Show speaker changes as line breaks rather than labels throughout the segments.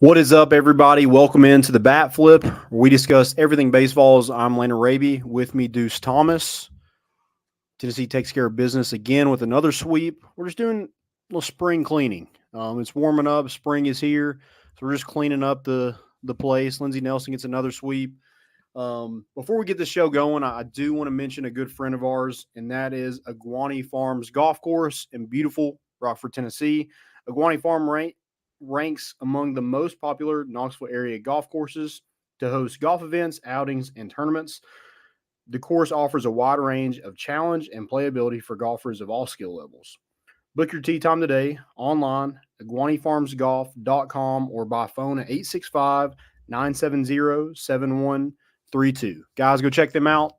What is up, everybody? Welcome into the Bat Flip, where we discuss everything baseballs. I'm Landon Raby. With me, Deuce Thomas. Tennessee takes care of business again with another sweep. We're just doing a little spring cleaning. It's warming up. Spring is here, so we're just cleaning up the place. Lindsey Nelson gets another sweep. Before we get the show going, I do want to mention a good friend of ours, and that is Aguani Farms Golf Course in beautiful Rockford, Tennessee. Aguani Farm ranks among the most popular Knoxville area golf courses to host golf events, outings, and tournaments. The course offers a wide range of challenge and playability for golfers of all skill levels. Book your tee time today online, aguanifarmsgolf.com, or by phone at 865-970-7132. Guys, go check them out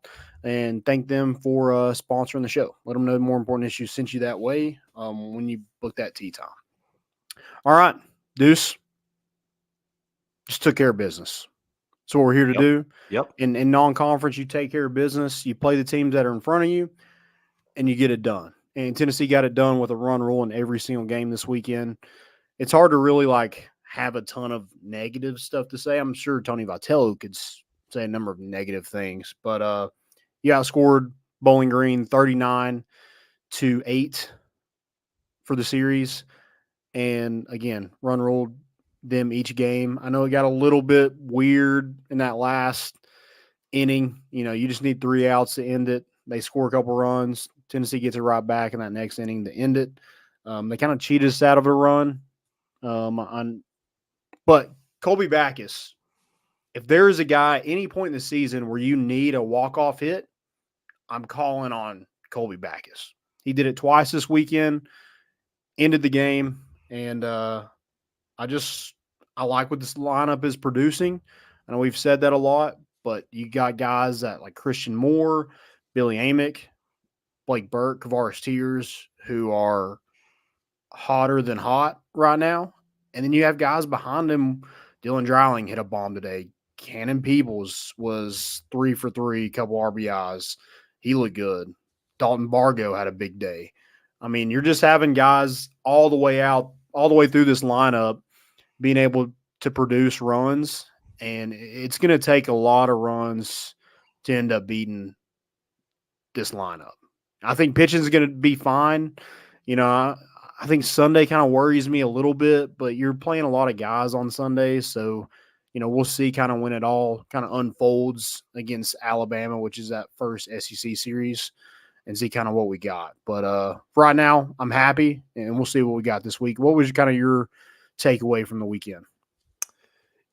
and thank them for sponsoring the show. Let them know more important issues sent you that way when you book that tee time. All right, Deuce, just took care of business. That's what we're here to do.
Yep.
In non-conference, you take care of business. You play the teams that are in front of you, and you get it done. And Tennessee got it done with a run rule in every single game this weekend. It's hard to really have a ton of negative stuff to say. I'm sure Tony Vitello could say a number of negative things, but you outscored Bowling Green 39-8 for the series. And again, run ruled them each game. I know it got a little bit weird in that last inning. You just need 3 outs to end it. They score a couple runs. Tennessee gets it right back in that next inning to end it. They kind of cheated us out of a run. But Colby Backus, if there is a guy at any point in the season where you need a walk-off hit, I'm calling on Colby Backus. He did it twice this weekend, ended the game. And I like what this lineup is producing. I know we've said that a lot, but you got guys that like Christian Moore, Billy Amick, Blake Burke, Kavaris Tears, who are hotter than hot right now. And then you have guys behind him. Dylan Dreiling hit a bomb today. Cannon Peebles was 3 for 3, couple RBIs. He looked good. Dalton Bargo had a big day. I mean, you're just having guys all the way through this lineup being able to produce runs, and it's going to take a lot of runs to end up beating this lineup. I think pitching is going to be fine. I think Sunday kind of worries me a little bit, but you're playing a lot of guys on Sunday, so we'll see kind of when it all kind of unfolds against Alabama, which is that first SEC series, and see kind of what we got. But for right now, I'm happy, and we'll see what we got this week. What was kind of your takeaway from the weekend?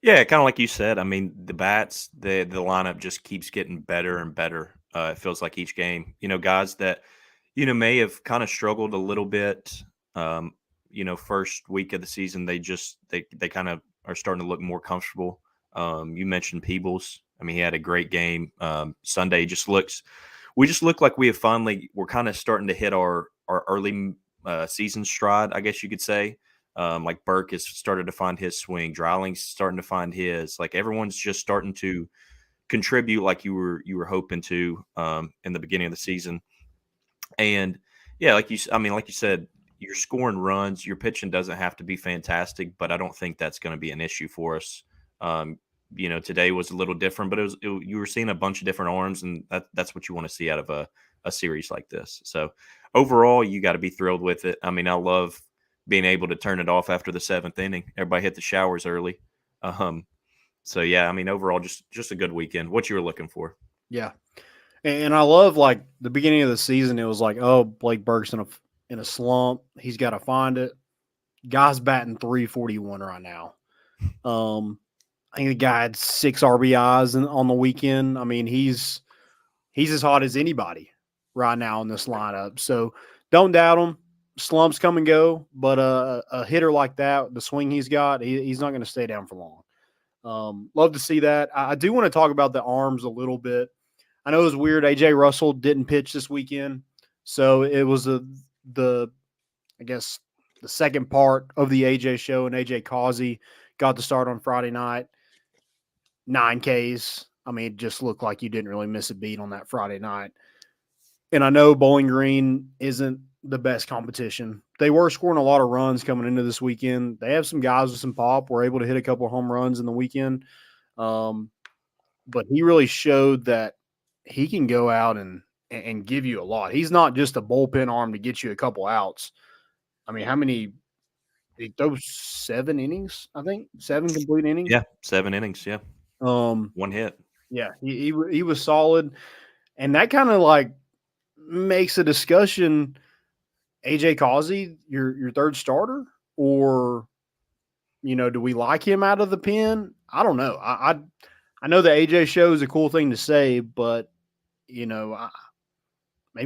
Yeah, kind of like you said. I mean, the bats, the lineup just keeps getting better and better. It feels like each game. Guys that may have kind of struggled a little bit. First week of the season, they kind of are starting to look more comfortable. You mentioned Peebles. I mean, he had a great game. Sunday we just look like we're kind of starting to hit our early season stride, I guess you could say. Like Burke has started to find his swing. Dreiling's starting to find his. Like everyone's just starting to contribute like you were hoping to in the beginning of the season. And yeah, like you said, you're scoring runs. Your pitching doesn't have to be fantastic, but I don't think that's going to be an issue for us. Today was a little different, but you were seeing a bunch of different arms, and that's what you want to see out of a series like this. So overall, you got to be thrilled with it. I mean, I love being able to turn it off after the 7th inning. Everybody hit the showers early. So yeah, I mean, overall, just a good weekend. What you were looking for?
Yeah, and I love the beginning of the season. It was like, oh, Blake Burke's in a slump. He's got to find it. Guy's batting 341 right now. I think the guy had 6 RBIs on the weekend. I mean, he's as hot as anybody right now in this lineup. So don't doubt him. Slumps come and go, but a hitter like that, the swing he's got, he's not going to stay down for long. Love to see that. I do want to talk about the arms a little bit. I know it was weird. AJ Russell didn't pitch this weekend, so it was the second part of the AJ show, and AJ Causey got to start on Friday night. 9 Ks. I mean, it just looked like you didn't really miss a beat on that Friday night. And I know Bowling Green isn't the best competition. They were scoring a lot of runs coming into this weekend. They have some guys with some pop. Were able to hit a couple of home runs in the weekend. But he really showed that he can go out and give you a lot. He's not just a bullpen arm to get you a couple outs. I mean, how many? He throws 7 innings, I think, 7 complete innings.
Yeah, 7 innings. Yeah, 1 hit.
Yeah, he was solid, and that kind of like makes a discussion. AJ Causey, your third starter, or do we like him out of the pen? I don't know. I know the AJ show is a cool thing to say, but maybe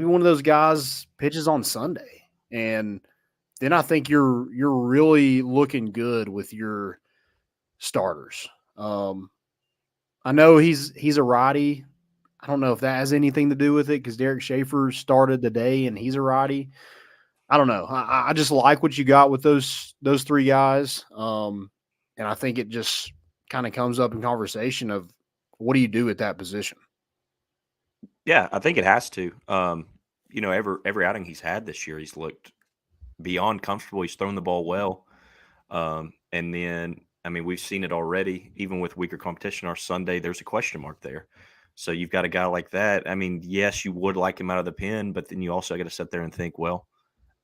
one of those guys pitches on Sunday, and then I think you're really looking good with your starters. I know he's a righty. I don't know if that has anything to do with it because Derek Schaefer started the day and he's a righty. I don't know. I just like what you got with those 3 guys, and I think it just kind of comes up in conversation of what do you do at that position.
Yeah, I think it has to. Every outing he's had this year, he's looked beyond comfortable. He's thrown the ball well. And then, I mean, we've seen it already, even with weaker competition. Our Sunday, there's a question mark there. So you've got a guy like that. I mean, yes, you would like him out of the pen, but then you also got to sit there and think, well,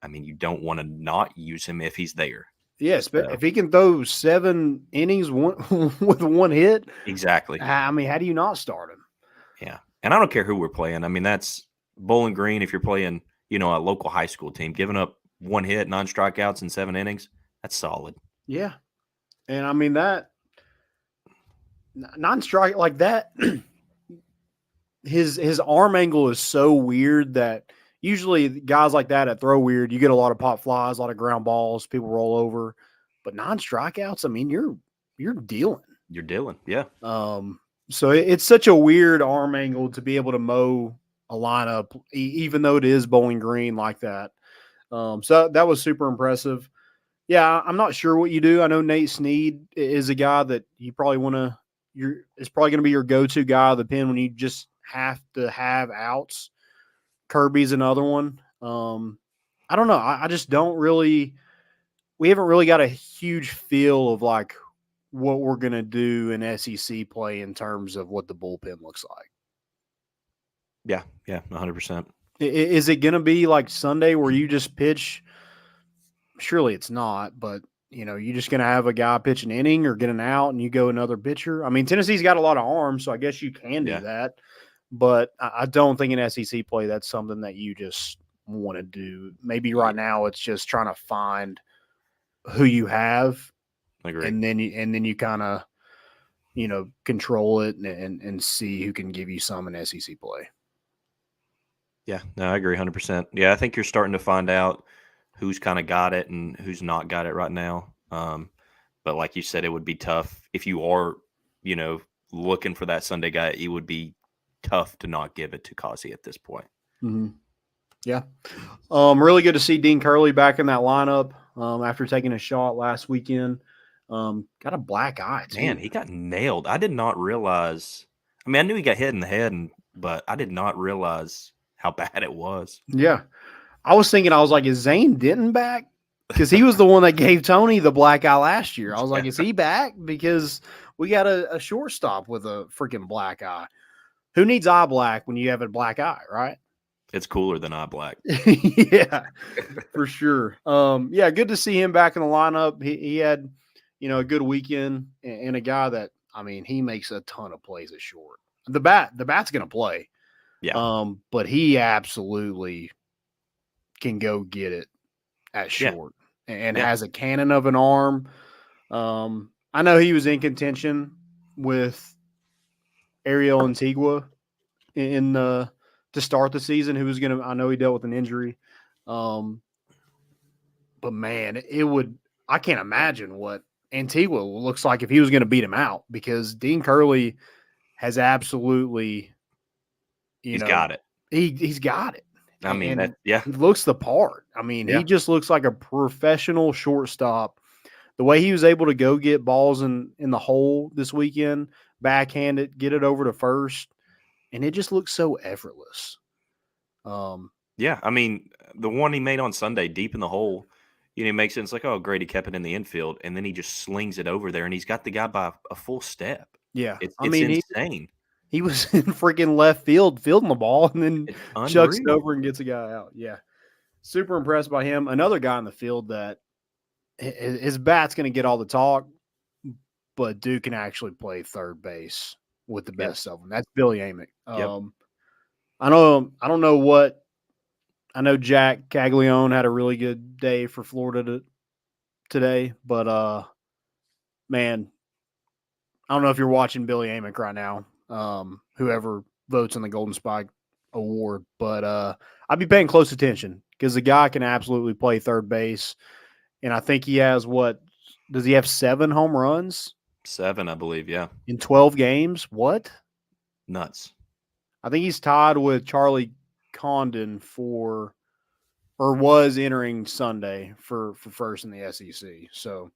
I mean, you don't want to not use him if he's there.
Yes, but if he can throw 7 innings with 1 hit,
exactly.
I mean, how do you not start him?
Yeah, and I don't care who we're playing. I mean, that's Bowling Green. If you're playing, a local high school team, giving up 1 hit, 9 strikeouts in 7 innings, that's solid.
Yeah, and I mean that non-strike like that. His arm angle is so weird that usually guys like that throw weird, you get a lot of pop flies, a lot of ground balls, people roll over. But non-strikeouts, I mean, you're dealing.
You're dealing, yeah.
So it's such a weird arm angle to be able to mow a lineup, even though it is Bowling Green like that. So that was super impressive. Yeah, I'm not sure what you do. I know Nate Snead is a guy that you probably want to. It's probably going to be your go-to guy of the pen when you just have to have outs. Kirby's another one. I don't know. I just don't really. We haven't really got a huge feel of like what we're going to do in SEC play in terms of what the bullpen looks like.
Yeah, 100%.
Is it going to be like Sunday where you just pitch? Surely it's not, but you're just going to have a guy pitch an inning or get an out and you go another pitcher. I mean, Tennessee's got a lot of arms, so I guess you can do that. But I don't think in SEC play that's something that you just want to do. Maybe right now it's just trying to find who you have.
Agree.
And then you kind of control it and see who can give you some in SEC play.
Yeah, no, I agree 100%. Yeah, I think you're starting to find out who's kind of got it and who's not got it right now. But like you said, it would be tough if you are, looking for that Sunday guy. It would be tough to not give it to Causey at this point.
Mm-hmm. Yeah. Really good to see Dean Curley back in that lineup after taking a shot last weekend. Got a black eye, too.
Man, he got nailed. I did not realize. I mean, I knew he got hit in the head, but I did not realize how bad it was.
Yeah. I was thinking, is Zane Denton back? Because he was the one that gave Tony the black eye last year. I was like, is he back? Because we got a shortstop with a freaking black eye. Who needs eye black when you have a black eye, right?
It's cooler than eye black.
Yeah, for sure. Yeah, good to see him back in the lineup. He had, a good weekend and a guy that, I mean, he makes a ton of plays at short. The bat's going to play.
Yeah.
But he absolutely can go get it at short and has a cannon of an arm. I know he was in contention with Ariel Antigua to start the season, I know he dealt with an injury. But man, I can't imagine what Antigua looks like if he was going to beat him out, because Dean Curley has absolutely,
he's got it.
He's got it.
I mean,
he looks the part. I mean, he just looks like a professional shortstop. The way he was able to go get balls in the hole this weekend, backhand it, get it over to first, and it just looks so effortless.
Yeah, I mean, the one he made on Sunday, deep in the hole, he makes it. It's like, oh, great, he kept it in the infield, and then he just slings it over there, and he's got the guy by a full step.
Yeah. I
It's
mean,
insane.
he was in freaking left field fielding the ball and then
It's
chucks it
unreal.
over and gets a guy out. Yeah. Super impressed by him. Another guy in the field that his bat's going to get all the talk, but Duke can actually play third base with the
Yep,
best of them. That's Billy Amick.
yep.
I don't know what I know. Jack Caglione had a really good day for Florida today, but man, I don't know if you're watching Billy Amick right now. Whoever votes on the Golden Spike Award, but I'd be paying close attention because the guy can absolutely play third base, and I think he has what does he have 7 home runs
7, I believe. Yeah,
in 12 games? What?
nuts.
I think he's tied with Charlie Condon for or was entering Sunday for first in the SEC. So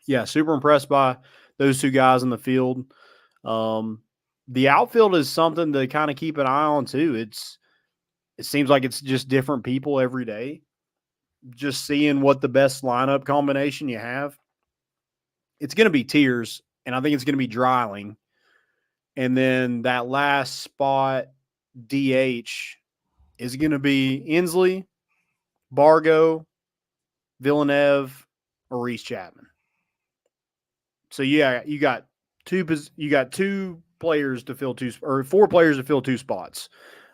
yeah, super impressed by those two guys in the field. The outfield is something to kind of keep an eye on too. It seems like it's just different people every day. Just seeing what the best lineup combination you have. It's going to be Tiers, and I think it's going to be Dreiling. And then that last spot, DH, is going to be Inslee, Bargo, Villeneuve, or Reese Chapman. So yeah, you got two players to fill two or 4 players to fill 2 spots.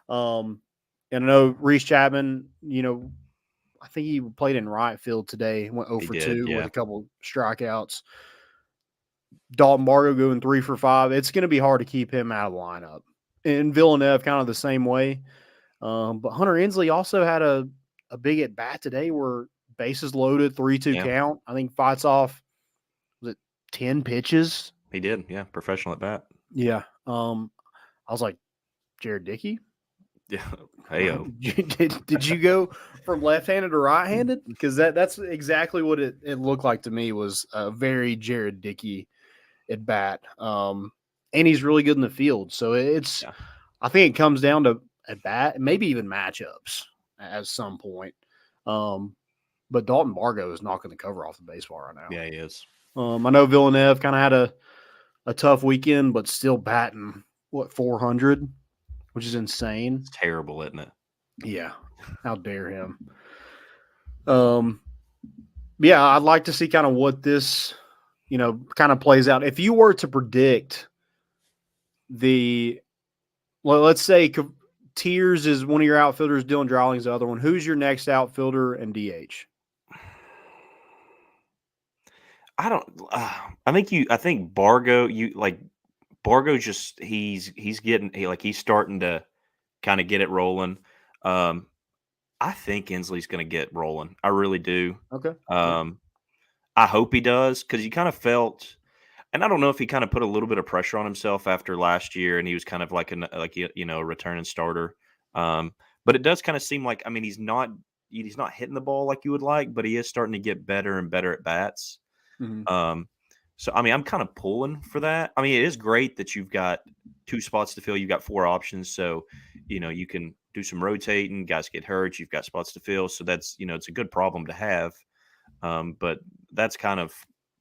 And I know Reese Chapman, I think he played in right field today, went 0
He
for
did.
2 with
Yeah,
a couple strikeouts. Dalton Bargo going 3 for 5. It's going to be hard to keep him out of the lineup. And Villeneuve kind of the same way. But Hunter Inslee also had a big at bat today where bases loaded, 3-2
yeah.
count. I think fights off, was it 10 pitches?
He did. Yeah, professional at bat.
Yeah. I was like, Jared Dickey?
Yeah. Heyo.
did you go from left-handed to right-handed? Because that's exactly what it looked like to me was a very Jared Dickey at bat. And he's really good in the field. So
Yeah.
I think it comes down to at bat, maybe even matchups at some point. But Dalton Bargo is knocking the cover off the baseball right now.
Yeah, he is.
I know Villeneuve kind of had a tough weekend, but still batting, 400, which is insane.
It's terrible, isn't it?
Yeah. How dare him? Yeah, I'd like to see kind of what this, kind of plays out. If you were to predict let's say Tiers is one of your outfielders, Dylan Dryling's the other one. Who's your next outfielder and DH?
I don't. I think Bargo. Bargo. Just he's starting to kind of get it rolling. I think Inslee's going to get rolling. I really do.
Okay.
I hope he does because he kind of felt, and I don't know if he kind of put a little bit of pressure on himself after last year, and he was kind of like a returning starter. But it does kind of seem like he's not hitting the ball like you would like, but he is starting to get better and better at bats.
Mm-hmm.
So I'm kind of pulling for that. It is great that you've got 2 spots to fill. You've got 4 options, so you can do some rotating. Guys get hurt. You've got spots to fill, so that's it's a good problem to have. But that's kind of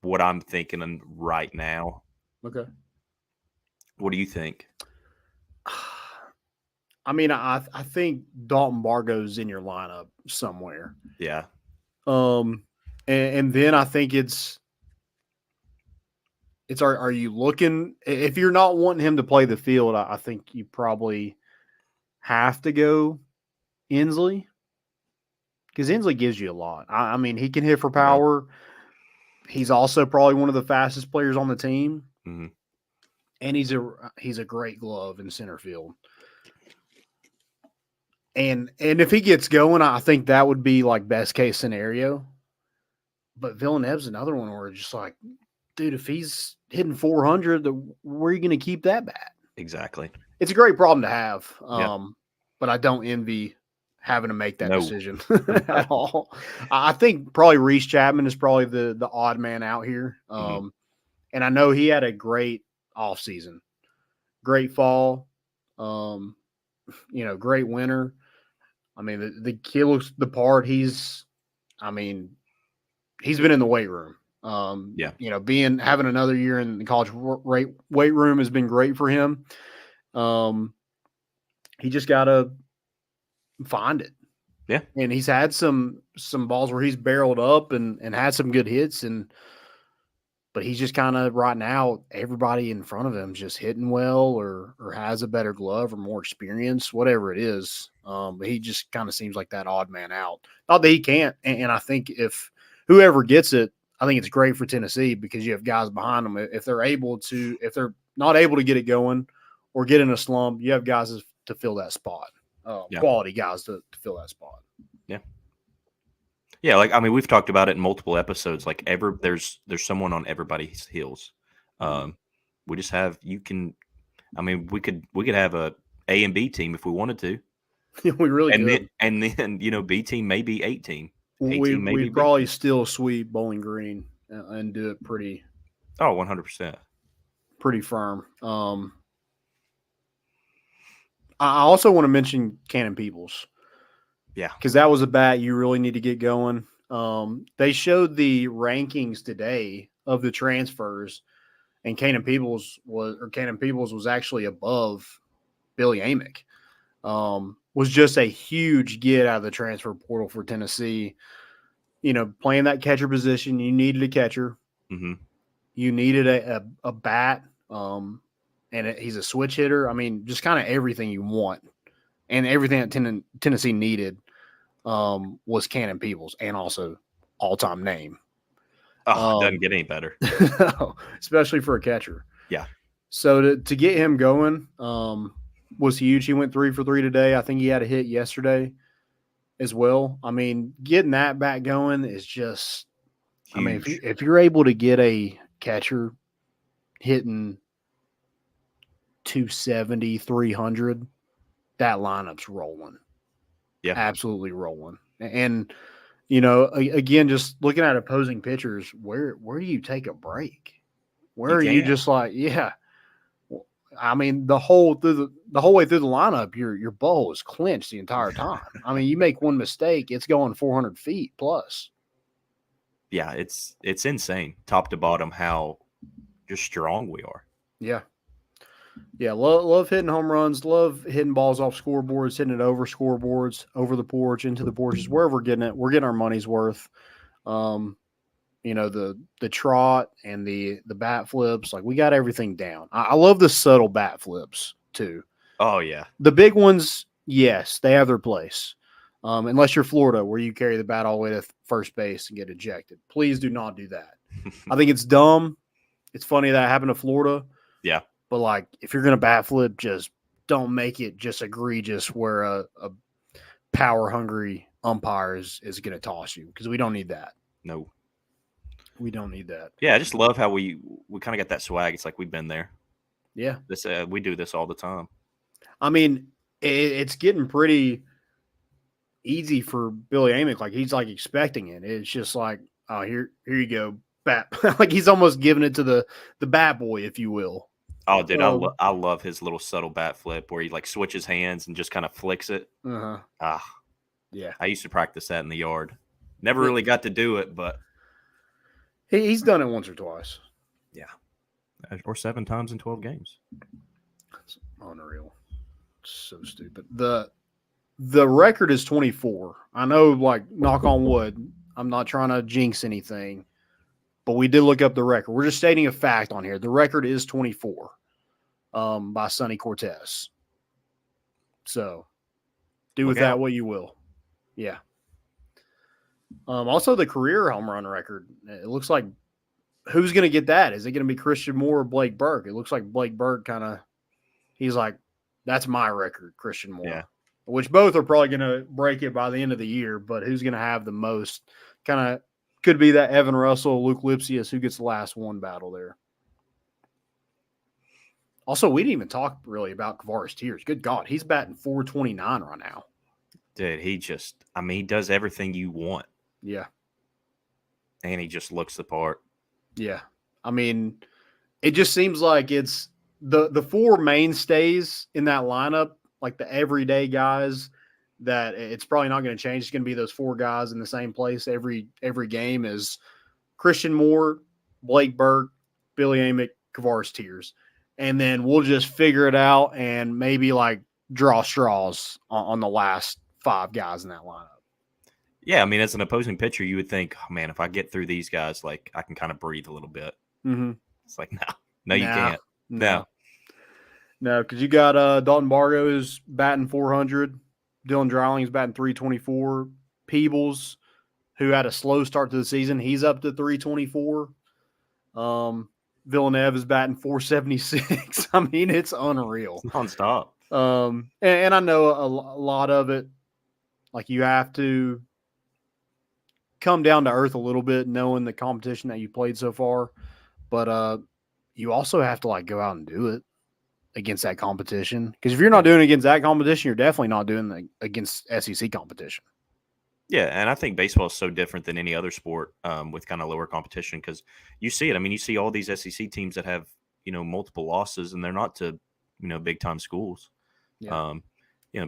what I'm thinking right now.
Okay.
What do you think?
I think Dalton Bargo's in your lineup somewhere.
Yeah.
And then I think are you looking if you're not wanting him to play the field, I think you probably have to go Inslee because Inslee gives you a lot. He can hit for power. He's also probably one of the fastest players on the team, and he's a great glove in center field. And if he gets going, I think that would be like best case scenario. But Villeneuve's another one where it's just like, dude, if he's hitting 400, where are you going to keep that bat?
Exactly.
It's a great problem to have.
Yeah.
But I don't envy having to make that decision at all. I think probably Reese Chapman is probably the odd man out here. And I know he had a great offseason, great fall, great winter. I mean, the kid looks the part. He's been in the weight room.
Yeah.
Having another year in the college weight room has been great for him. He just got to find it.
Yeah.
And he's had some balls where he's barreled up and had some good hits, but he's just kind of right now, everybody in front of him just hitting well or has a better glove or more experience, whatever it is. But he just kind of seems like that odd man out. Not that he can't. And I think if whoever gets it, I think it's great for Tennessee because you have guys behind them. If they're not able to get it going or get in a slump, you have guys to fill that spot. Quality guys to fill that spot.
Yeah. Yeah, like we've talked about it in multiple episodes. Like there's someone on everybody's heels. We just have we could have a A and B team if we wanted to.
We really could.
And then B team maybe 8 team.
We probably still sweep Bowling Green and do it pretty.
Oh, 100%.
Pretty firm. I also want to mention Cannon Peoples.
Yeah.
Because that was a bat you really need to get going. They showed the rankings today of the transfers, and Cannon Peoples was actually above Billy Amick. Was just a huge get out of the transfer portal for Tennessee. Playing that catcher position, you needed a catcher.
Mm-hmm.
You needed a bat. He's a switch hitter. Just kind of everything you want. And everything that Tennessee needed was Cannon Peoples, and also all-time name.
Oh, it doesn't get any better.
Especially for a catcher.
Yeah.
So to get him going was huge. He went 3 for 3 today. I think he had a hit yesterday as well. Getting that back going is just huge. If you're able to get a catcher hitting 270, 300, that lineup's rolling.
Yeah.
Absolutely rolling. And, again, just looking at opposing pitchers, where do you take a break? Where are you just like, yeah. The whole way through the lineup, your bowl is clenched the entire time. You make one mistake, it's going 400 feet plus.
Yeah, it's insane, top to bottom, how just strong we are.
Yeah. Yeah, love hitting home runs, love hitting balls off scoreboards, hitting it over scoreboards, over the porch, into the porches, wherever we're getting it. We're getting our money's worth. The trot and the bat flips, like we got everything down. I love the subtle bat flips too.
Oh, yeah.
The big ones, yes, they have their place. Unless you're Florida, where you carry the bat all the way to first base and get ejected. Please do not do that. I think it's dumb. It's funny that happened to Florida.
Yeah.
But, if you're going to bat flip, just don't make it just egregious where a power-hungry umpire is going to toss you, because we don't need that.
No.
We don't need that.
Yeah, I just love how we kind of got that swag. It's like we've been there.
Yeah.
We do this all the time.
It's getting pretty easy for Billy Amick. He's, expecting it. It's just like, oh, here you go, bat. He's almost giving it to the bat boy, if you will.
Oh, dude, I love his little subtle bat flip where he switches hands and just kind of flicks it.
Uh-huh. Yeah.
I used to practice that in the yard. Never really got to do it, but
he's done it once or twice.
Yeah. Or 7 times in 12 games.
That's unreal. So stupid. The record is 24. I know, knock on wood, I'm not trying to jinx anything. But we did look up the record. We're just stating a fact on here. The record is 24 by Sonny Cortez. So do with that what you will. Yeah. Also, the career home run record. It looks like who's going to get that? Is it going to be Christian Moore or Blake Burke? It looks like Blake Burke he's like, that's my record, Christian Moore.
Yeah.
Which both are probably going to break it by the end of the year. But who's going to have the most could be that Evan Russell, Luke Lipsius, who gets the last one battle there. Also, we didn't even talk really about Kavaris Tears. Good God, he's batting .429 right now.
Dude, he does everything you want.
Yeah.
And he just looks the part.
Yeah. It just seems like it's the 4 mainstays in that lineup, like the everyday guys, that it's probably not going to change. It's going to be those 4 guys in the same place every game is Christian Moore, Blake Burke, Billy Amick, Kavaris Tears. And then we'll just figure it out and maybe like draw straws on the last 5 guys in that lineup.
Yeah, I mean, as an opposing pitcher, you would think, oh, man, if I get through these guys, like I can kind of breathe a little bit.
Mm-hmm.
It's like, no, you can't. No,
because you got Dalton Bargo is batting 400, Dylan Dryling's batting 324, Peebles, who had a slow start to the season, he's up to 324. Villeneuve is batting 476. I mean, it's unreal.
It's nonstop.
And I know a lot of it, like you have to come down to earth a little bit, knowing the competition that you played so far. But you also have to like go out and do it against that competition. Because if you're not doing it against that competition, you're definitely not doing it against SEC competition.
Yeah, and I think baseball is so different than any other sport with kind of lower competition because you see it. I mean, you see all these SEC teams that have, multiple losses, and they're not to, big-time schools.
Yeah.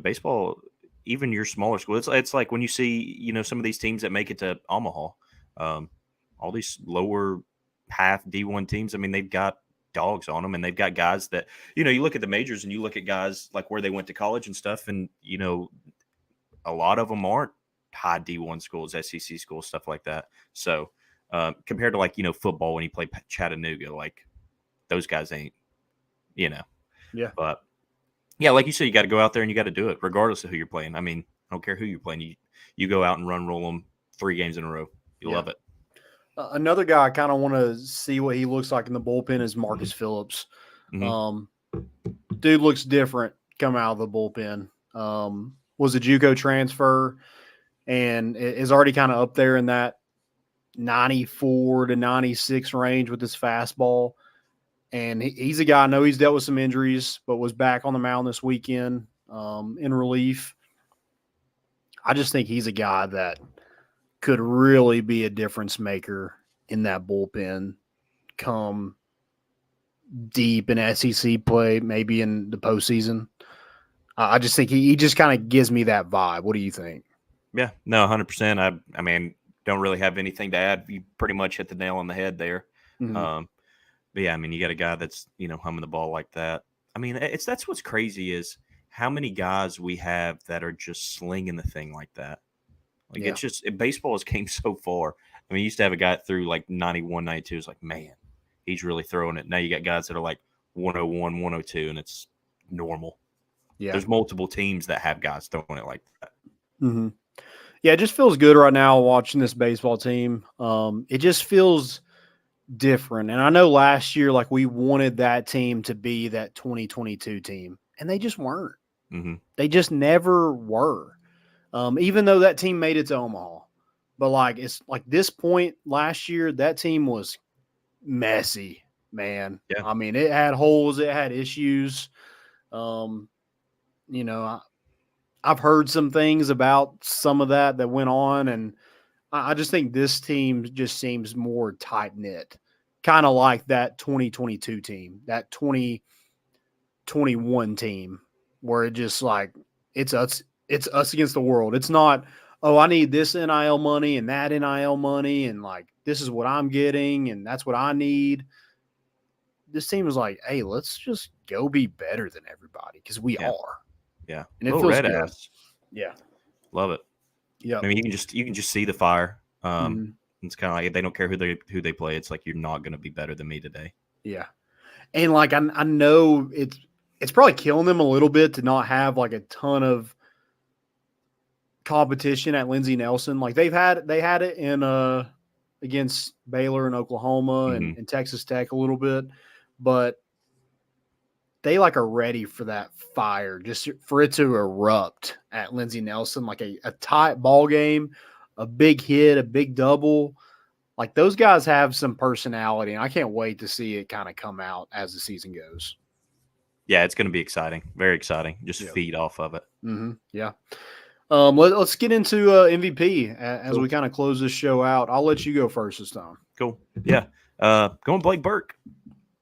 Baseball, even your smaller school, it's like when you see, some of these teams that make it to Omaha, all these lower half D1 teams, I mean, they've got dogs on them, and they've got guys that, you look at the majors and you look at guys like where they went to college and stuff, and, a lot of them aren't high D1 schools, SEC schools, stuff like that. So compared to like, football when you play Chattanooga, like those guys ain't,
Yeah.
But yeah, like you said, you got to go out there and you got to do it regardless of who you're playing. I mean, I don't care who you're playing. You go out and roll them 3 games in a row. You love it.
Another guy I kind of want to see what he looks like in the bullpen is Marcus Phillips.
Mm-hmm.
Dude looks different coming out of the bullpen. Was a JUCO transfer and is already kind of up there in that 94 to 96 range with his fastball. And he's a guy, I know he's dealt with some injuries, but was back on the mound this weekend in relief. I just think he's a guy that could really be a difference maker in that bullpen come deep in SEC play, maybe in the postseason. I just think he just kind of gives me that vibe. What do you think?
Yeah, no, 100%. I mean, don't really have anything to add. You pretty much hit the nail on the head there.
Mm-hmm.
But yeah, I mean, you got a guy that's, humming the ball like that. I mean, that's what's crazy is how many guys we have that are just slinging the thing like that. Like baseball has came so far. I mean, you used to have a guy through like 91, 92. It's like, man, he's really throwing it. Now you got guys that are like 101, 102, and it's normal.
Yeah.
There's multiple teams that have guys throwing it like that.
Mm-hmm. Yeah, it just feels good right now watching this baseball team. It just feels different. And I know last year, like we wanted that team to be that 2022 team, and they just weren't.
Mm-hmm.
They just never were. Even though that team made it to Omaha. But like it's like this point last year, that team was messy, man.
Yeah.
I mean, it had holes, it had issues. I've heard some things about some of that went on, and I just think this team just seems more tight-knit, kind of like that 2022 team, that 2021 team, where it just like it's us against the world. It's not, oh, I need this NIL money and that NIL money, and like this is what I'm getting, and that's what I need. This team is like, hey, let's just go be better than everybody because we are.
Yeah,
and it feels
red
good.
ass.
Yeah,
love it.
Yeah,
I mean, you can just see the fire. It's kind of like they don't care who they play. It's like you're not going to be better than me today.
Yeah, and like I know it's probably killing them a little bit to not have like a ton of competition at Lindsey Nelson. Like they had it in against Baylor and Oklahoma and Texas Tech a little bit, but they like are ready for that fire, just for it to erupt at Lindsey Nelson, like a tight ball game, a big hit, a big double. Like those guys have some personality, and I can't wait to see it kind of come out as the season goes.
Yeah, it's going to be exciting. Very exciting. Just feed off of it.
Mm-hmm. Yeah. Let's get into MVP as we kind of close this show out. I'll let you go first this time.
Cool. Yeah. Going Blake Burke.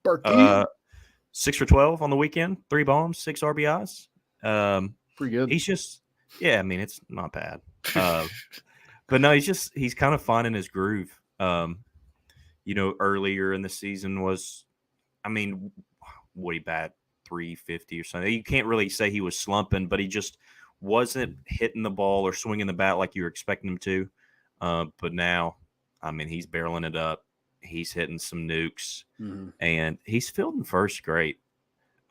Burke.
6 for 12 on the weekend, 3 bombs, 6 RBIs.
Pretty good.
He's just Yeah, I mean, it's not bad. But no, he's kind of finding his groove. Earlier in the season was, I mean, would he bat 350 or something? You can't really say he was slumping, but he just wasn't hitting the ball or swinging the bat like you were expecting him to. But now, I mean, he's barreling it up. He's hitting some nukes, and he's fielding first great.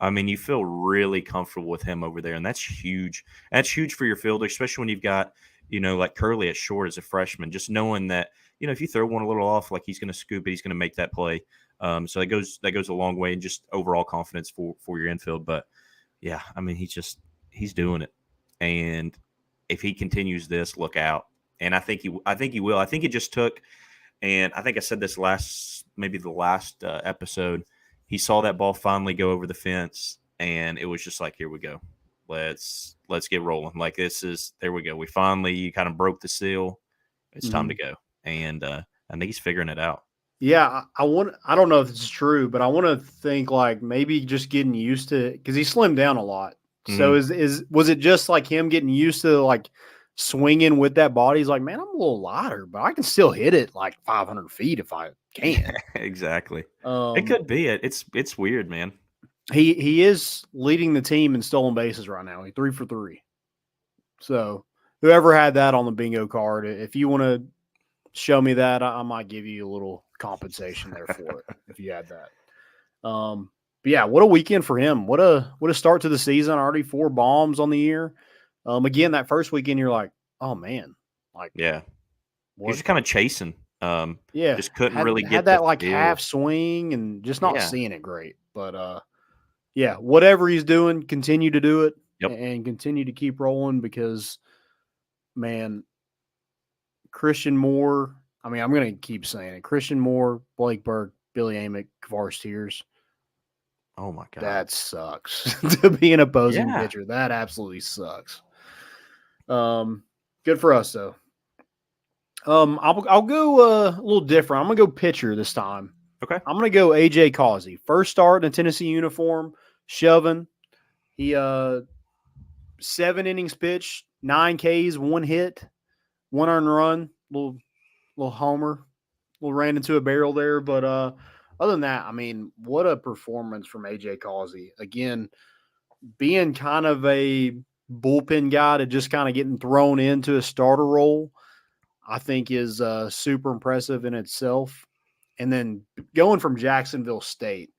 I mean, you feel really comfortable with him over there, and that's huge. That's huge for your fielder, especially when you've got, like Curley at short as a freshman, just knowing that, if you throw one a little off, like he's going to scoop it, he's going to make that play. So that goes a long way in just overall confidence for your infield. But yeah, I mean, he's doing it, and if he continues this, look out. And I think he will. I think it just took, and I think I said this maybe the last episode. He saw that ball finally go over the fence, and it was just like, here we go. Let's get rolling. Like there we go. We finally kind of broke the seal. It's time to go. And I think he's figuring it out.
Yeah, I don't know if it's true, but I want to think like maybe just getting used to, because he slimmed down a lot. So was it just like him getting used to like swinging with that body? He's like, man, I'm a little lighter, but I can still hit it like 500 feet if I can.
Exactly. It could be it. It's weird, man.
He is leading the team in stolen bases right now. He's 3 for 3. So whoever had that on the bingo card, if you want to show me that, I might give you a little compensation there for it if you had that. But yeah, what a weekend for him. What a start to the season. Already 4 bombs on the year. Again, that first weekend, you're like, oh man, like
yeah, you're just kind of chasing.
Yeah,
just couldn't really get
had that like half swing and just not seeing it great. But yeah, whatever he's doing, continue to do it and continue to keep rolling because, man, Christian Moore. I mean, I'm going to keep saying it. Christian Moore, Blake Burke, Billy Amick, Kavares Tears.
Oh my God,
that sucks to be an opposing pitcher. That absolutely sucks. Good for us though. I'll go a little different. I'm gonna go pitcher this time.
Okay.
I'm gonna go AJ Causey. First start in a Tennessee uniform, shoving. He 7 innings pitched, 9 Ks, 1 hit, 1 earned run, little homer, ran into a barrel there. But other than that, I mean, what a performance from AJ Causey. Again, being kind of a bullpen guy to just kind of getting thrown into a starter role, I think is super impressive in itself. And then going from Jacksonville State,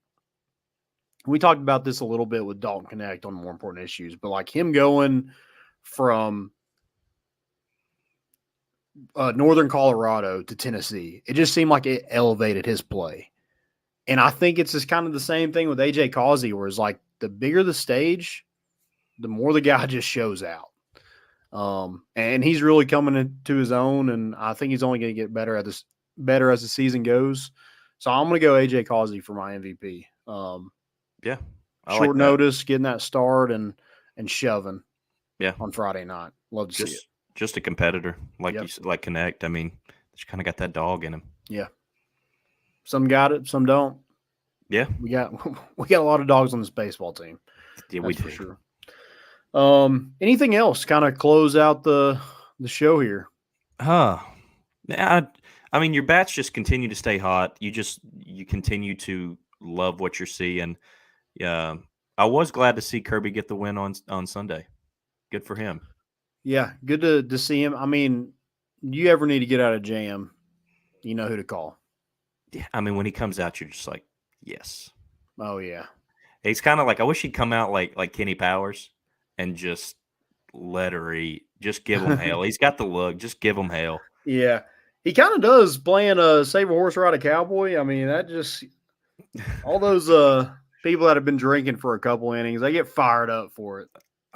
we talked about this a little bit with Dalton Connect on More Important Issues, but like him going from Northern Colorado to Tennessee, it just seemed like it elevated his play. And I think it's just kind of the same thing with AJ Causey, where it's like the bigger the stage, the more the guy just shows out. And he's really coming into his own, and I think he's only going to get better as the season goes. So I'm going to go AJ Causey for my MVP.
Yeah,
short notice, getting that start and shoving.
Yeah,
on Friday night. Love to see it.
Just a competitor, you like Connect. I mean, just kind of got that dog in him.
Yeah, some got it, some don't.
Yeah,
we got a lot of dogs on this baseball team.
Yeah, we do
for sure. Anything else? Kind of close out the show here.
I mean, your bats just continue to stay hot. You continue to love what you're seeing. I was glad to see Kirby get the win on Sunday. Good for him.
Yeah, good to see him. I mean, you ever need to get out of jam, you know who to call.
Yeah, I mean, when he comes out, you're just like, yes.
Oh yeah.
He's kind of like, I wish he'd come out like Kenny Powers and just let her eat. Just give him hell. He's got the look. Just give him hell.
Yeah. He kind of does playing Save a Horse, Ride a Cowboy. I mean, that just all those people that have been drinking for a couple innings, they get fired up for it.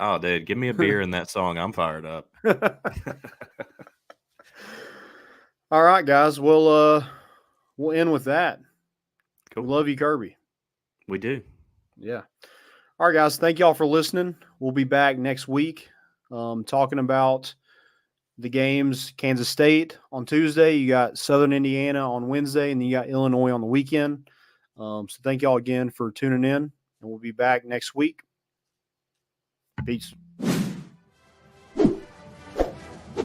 Oh, dude, give me a beer in that song. I'm fired up.
All right, guys. We'll end with that. Cool. We love you, Kirby.
We do.
Yeah. All right, guys. Thank y'all for listening. We'll be back next week talking about the games. Kansas State on Tuesday. You got Southern Indiana on Wednesday, and then you got Illinois on the weekend. So thank y'all again for tuning in, and we'll be back next week. Peace.